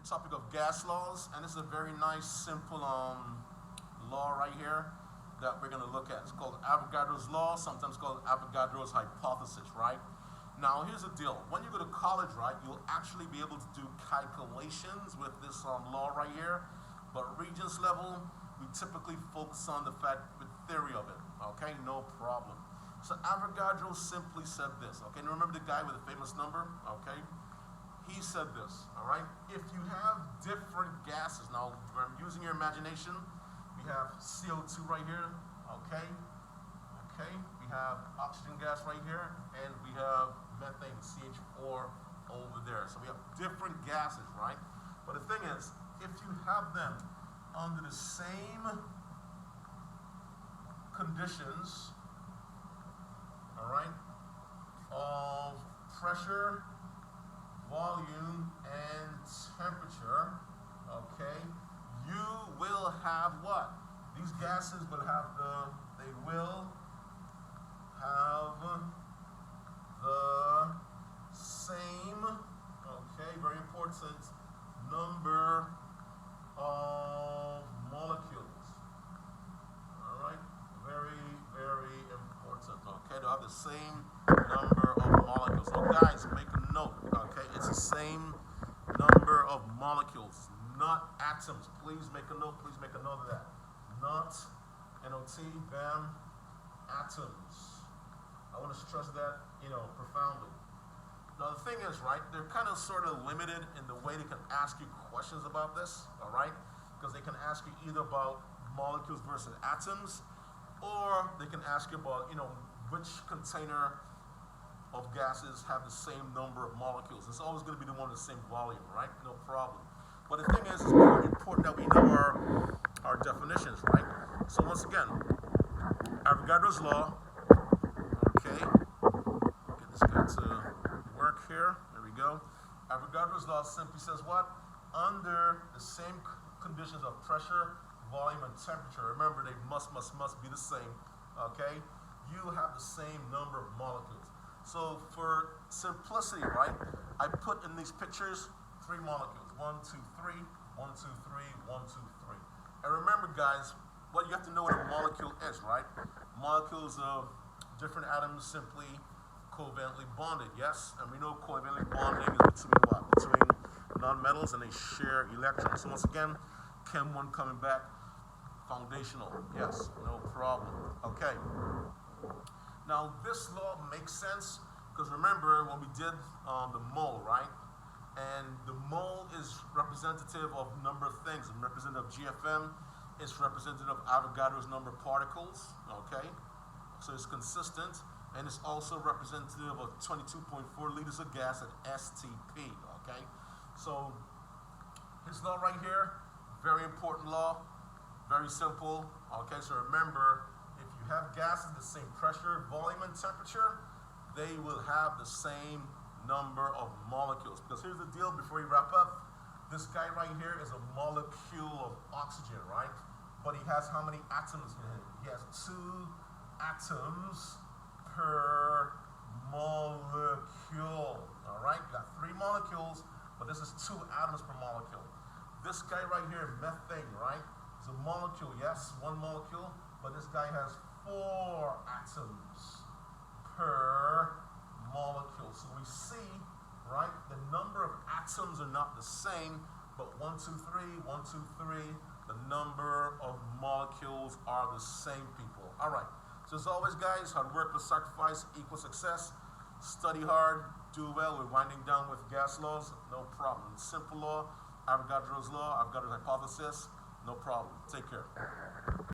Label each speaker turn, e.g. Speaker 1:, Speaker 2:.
Speaker 1: the topic of gas laws, and this is a very nice, simple law right here that we're going to look at. It's called Avogadro's law, sometimes called Avogadro's hypothesis, right? Now, here's the deal. When you go to college, right, you'll actually be able to do calculations with this law right here, but Regents level, we typically focus on the theory of it, okay? No problem. So Avogadro simply said this, okay? And remember the guy with the famous number, okay? He said this, all right? If you have different gases, now I'm using your imagination, we have CO2 right here, okay? Okay, we have oxygen gas right here, and we have methane, CH4 over there. So we have different gases, right? But the thing is, if you have them under the same conditions, all right, of pressure, volume, and temperature, okay, you will have what? These gases will have they will have the same, okay, very important, number of molecules. All right, very, very important, okay, they'll have the same number of molecules. So guys, make a note, okay, it's the same number of molecules, not atoms. Please make a note of that. Not, N-O-T, them, atoms. I want to stress that, profoundly. Now the thing is, right, they're kind of sort of limited in the way they can ask you questions about this, all right? Because they can ask you either about molecules versus atoms, or they can ask you about, which container of gases have the same number of molecules. It's always going to be the one with the same volume, right? No problem. But the thing is, it's very important that we know our definitions, right? So once again, Avogadro's law, okay, get this guy to work here, there we go. Avogadro's law simply says what? Under the same conditions of pressure, volume, and temperature, remember they must be the same, okay? You have the same number of molecules. So for simplicity, right, I put in these pictures 3 molecules. 1, 2, 3, 1, 2, 3, 1, 2, 3. And remember, guys, what you have to know what a molecule is, right? Molecules of different atoms simply covalently bonded, yes? And we know covalently bonding is between what? Between nonmetals, and they share electrons. So once again, Chem 1 coming back, foundational, yes, no problem. Okay. Now, this law makes sense because remember when we did the mole, right? And the mole is representative of a number of things. It's representative of GFM. It's representative of Avogadro's number of particles, okay? So it's consistent. And it's also representative of 22.4 liters of gas at STP, okay? So his law right here, very important law, very simple, okay? So remember, if you have gases the same pressure, volume, and temperature, they will have the same number of molecules. Because here's the deal before we wrap up. This guy right here is a molecule of oxygen, right? But he has how many atoms in him? He has 2 atoms per molecule, all right? You got 3 molecules, but this is 2 atoms per molecule. This guy right here, methane, right? Is a molecule, yes, 1 molecule, but this guy has 4 atoms per molecule. So we see, right, the number of atoms are not the same, but 1, 2, 3, 1, 2, 3, the number of molecules are the same, people. All right. So as always, guys, hard work with sacrifice equals success. Study hard, do well. We're winding down with gas laws, no problem. Simple law, Avogadro's law, Avogadro's hypothesis, no problem. Take care.